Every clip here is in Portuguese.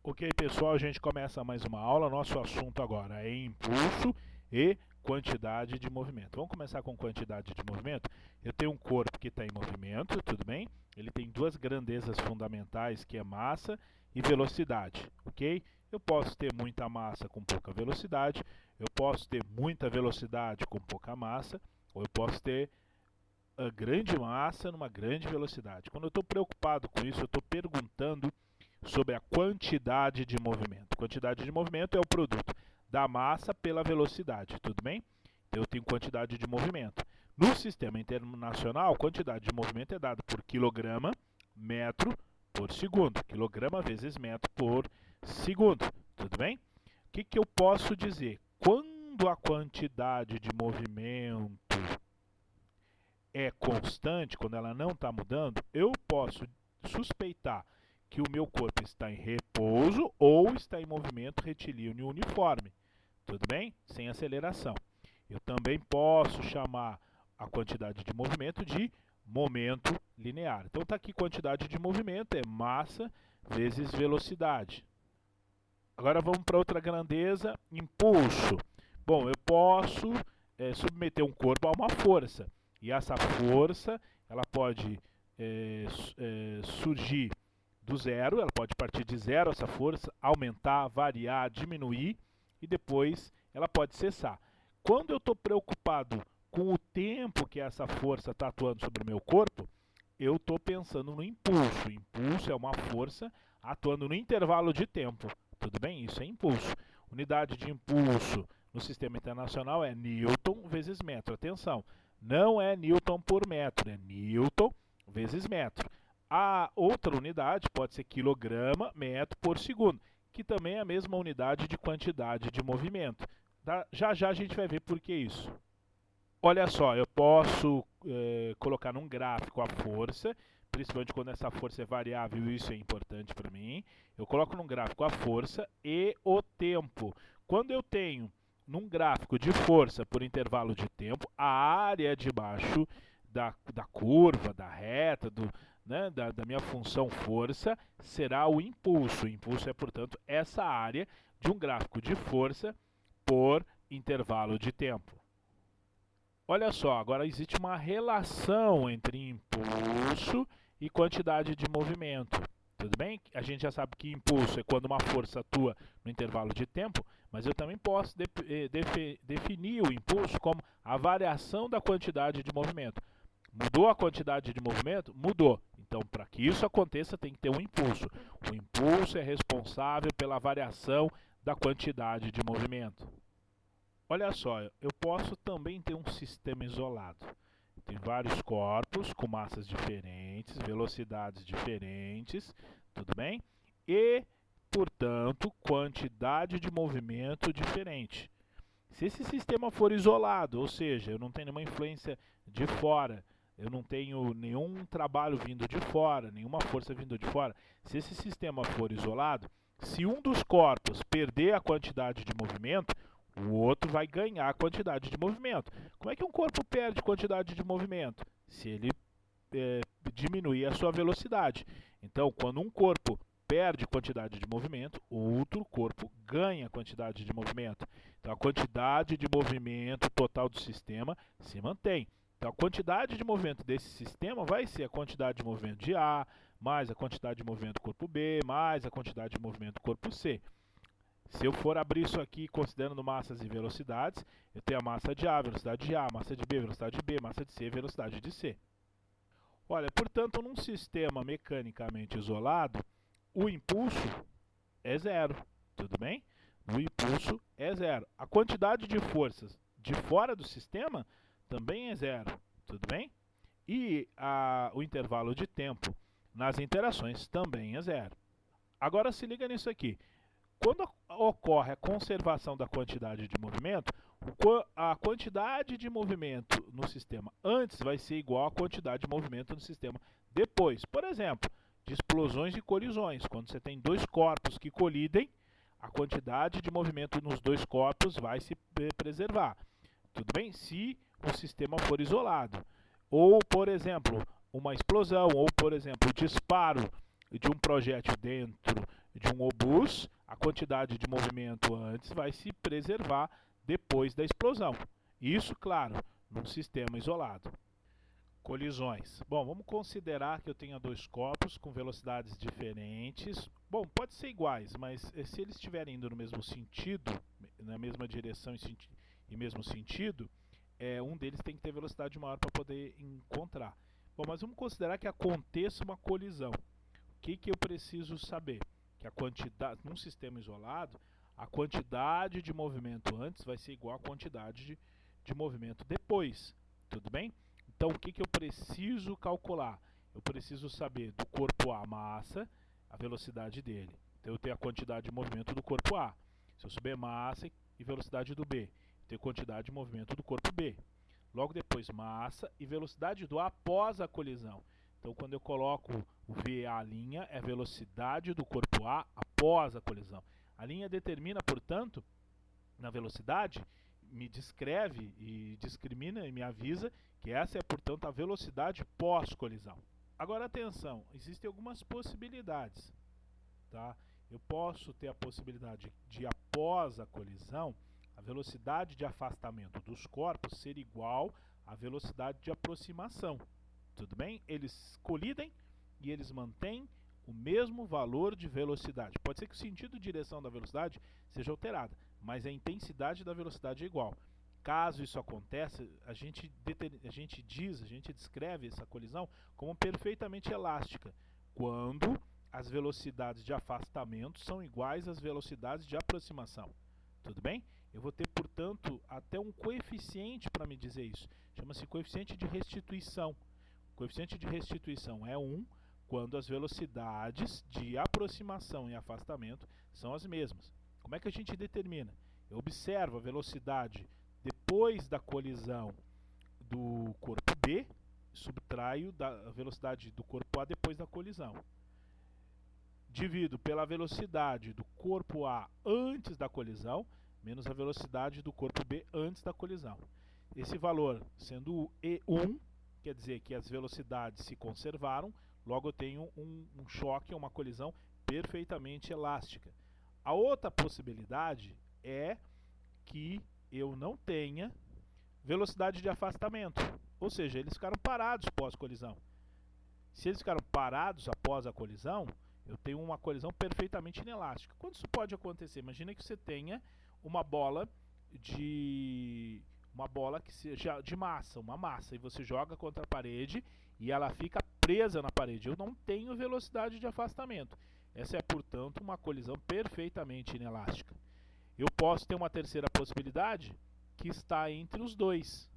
Ok, pessoal, a gente começa mais uma aula. Nosso assunto agora é impulso e quantidade de movimento. Vamos começar com quantidade de movimento. Eu tenho um corpo que está em movimento, tudo bem? Ele tem duas grandezas fundamentais, que é massa e velocidade, ok? Eu posso ter muita massa com pouca velocidade, eu posso ter muita velocidade com pouca massa, ou eu posso ter a grande massa numa grande velocidade. Quando eu estou preocupado com isso, eu estou perguntando sobre a quantidade de movimento. Quantidade de movimento é o produto da massa pela velocidade, tudo bem? Então eu tenho quantidade de movimento. No sistema internacional, quantidade de movimento é dada por quilograma, metro por segundo. Quilograma vezes metro por segundo, tudo bem? O que eu posso dizer? Quando a quantidade de movimento é constante, quando ela não está mudando, eu posso suspeitar que o meu corpo está em repouso ou está em movimento retilíneo uniforme. Tudo bem? Sem aceleração. Eu também posso chamar a quantidade de movimento de momento linear. Então está aqui quantidade de movimento, é massa vezes velocidade. Agora vamos para outra grandeza, impulso. Bom, eu posso submeter um corpo a uma força. E essa força, ela pode surgir do zero, ela pode partir de zero essa força, aumentar, variar, diminuir e depois ela pode cessar. Quando eu estou preocupado com o tempo que essa força está atuando sobre o meu corpo, eu estou pensando no impulso. O impulso é uma força atuando no intervalo de tempo. Tudo bem? Isso é impulso. Unidade de impulso no sistema internacional é Newton vezes metro. Atenção, não é Newton por metro, é Newton vezes metro. A outra unidade pode ser quilograma, metro por segundo, que também é a mesma unidade de quantidade de movimento. Já já a gente vai ver por que isso. Olha só, eu posso colocar num gráfico a força, principalmente quando essa força é variável, isso é importante para mim. Eu coloco num gráfico a força e o tempo. Quando eu tenho num gráfico de força por intervalo de tempo, a área de baixo da curva, da reta, da minha função força, será o impulso. O impulso é, portanto, essa área de um gráfico de força por intervalo de tempo. Olha só, agora existe uma relação entre impulso e quantidade de movimento. Tudo bem? A gente já sabe que impulso é quando uma força atua no intervalo de tempo, mas eu também posso definir o impulso como a variação da quantidade de movimento. Mudou a quantidade de movimento? Mudou. Então, para que isso aconteça, tem que ter um impulso. O impulso é responsável pela variação da quantidade de movimento. Olha só, eu posso também ter um sistema isolado. Tem vários corpos com massas diferentes, velocidades diferentes, tudo bem? E, portanto, quantidade de movimento diferente. Se esse sistema for isolado, ou seja, eu não tenho nenhuma influência de fora, eu não tenho nenhum trabalho vindo de fora, nenhuma força vindo de fora, se esse sistema for isolado, se um dos corpos perder a quantidade de movimento, o outro vai ganhar a quantidade de movimento. Como é que um corpo perde quantidade de movimento? Se ele diminuir a sua velocidade. Então, quando um corpo perde quantidade de movimento, outro corpo ganha quantidade de movimento. Então, a quantidade de movimento total do sistema se mantém. Então, a quantidade de movimento desse sistema vai ser a quantidade de movimento de A, mais a quantidade de movimento do corpo B, mais a quantidade de movimento do corpo C. Se eu for abrir isso aqui considerando massas e velocidades, eu tenho a massa de A, velocidade de A, massa de B, velocidade de B, massa de C, velocidade de C. Olha, portanto, num sistema mecanicamente isolado, o impulso é zero, tudo bem? O impulso é zero. A quantidade de forças de fora do sistema também é zero, tudo bem? E o intervalo de tempo nas interações também é zero. Agora se liga nisso aqui. Quando ocorre a conservação da quantidade de movimento, a quantidade de movimento no sistema antes vai ser igual à quantidade de movimento no sistema depois. Por exemplo, de explosões e colisões. Quando você tem dois corpos que colidem, a quantidade de movimento nos dois corpos vai se preservar. Tudo bem? Se o sistema for isolado. Ou, por exemplo, uma explosão, ou, por exemplo, o disparo de um projétil dentro de um obus, a quantidade de movimento antes vai se preservar depois da explosão. Isso, claro, num sistema isolado. Colisões. Bom, vamos considerar que eu tenha dois corpos com velocidades diferentes. Bom, pode ser iguais, mas se eles estiverem indo no mesmo sentido, na mesma direção e mesmo sentido, um deles tem que ter velocidade maior para poder encontrar. Bom, mas vamos considerar que aconteça uma colisão. O que eu preciso saber? Que a quantidade, num sistema isolado, a quantidade de movimento antes vai ser igual à quantidade de movimento depois. Tudo bem? Então, o que eu preciso calcular? Eu preciso saber do corpo A, massa, a velocidade dele. Então, eu tenho a quantidade de movimento do corpo A. Se eu souber massa e velocidade do B, eu tenho a quantidade de movimento do corpo B. Logo depois, massa e velocidade do A após a colisão. Então, quando eu coloco o VA linha, é a velocidade do corpo A após a colisão. A linha determina, portanto, na velocidade, me descreve e discrimina e me avisa que essa é, portanto, a velocidade pós-colisão. Agora, atenção, existem algumas possibilidades. Tá? Eu posso ter a possibilidade de, após a colisão, a velocidade de afastamento dos corpos ser igual à velocidade de aproximação. Tudo bem? Eles colidem e eles mantêm o mesmo valor de velocidade. Pode ser que o sentido de direção da velocidade seja alterada, mas a intensidade da velocidade é igual. Caso isso aconteça, a gente descreve essa colisão como perfeitamente elástica, quando as velocidades de afastamento são iguais às velocidades de aproximação. Tudo bem? Eu vou ter, portanto, até um coeficiente para me dizer isso. Chama-se coeficiente de restituição. O coeficiente de restituição é 1 quando as velocidades de aproximação e afastamento são as mesmas. Como é que a gente determina? Eu observo a velocidade depois da colisão do corpo B, subtraio da velocidade do corpo A depois da colisão. Divido pela velocidade do corpo A antes da colisão, menos a velocidade do corpo B antes da colisão. Esse valor sendo E1, quer dizer que as velocidades se conservaram, logo eu tenho um choque, uma colisão perfeitamente elástica. A outra possibilidade é que eu não tenha velocidade de afastamento, ou seja, eles ficaram parados pós-colisão. Se eles ficaram parados após a colisão, eu tenho uma colisão perfeitamente inelástica. Quando isso pode acontecer? Imagina que você tenha uma bola que seja de massa, uma massa, e você joga contra a parede e ela fica presa na parede. Eu não tenho velocidade de afastamento. Essa é, portanto, uma colisão perfeitamente inelástica. Eu posso ter uma terceira possibilidade que está entre os dois.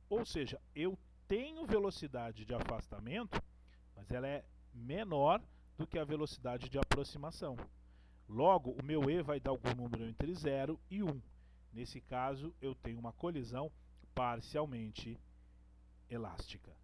Ou seja, eu tenho velocidade de afastamento, mas ela é menor do que a velocidade de aproximação. Logo, o meu E vai dar algum número entre 0 e 1. Nesse caso, eu tenho uma colisão parcialmente elástica.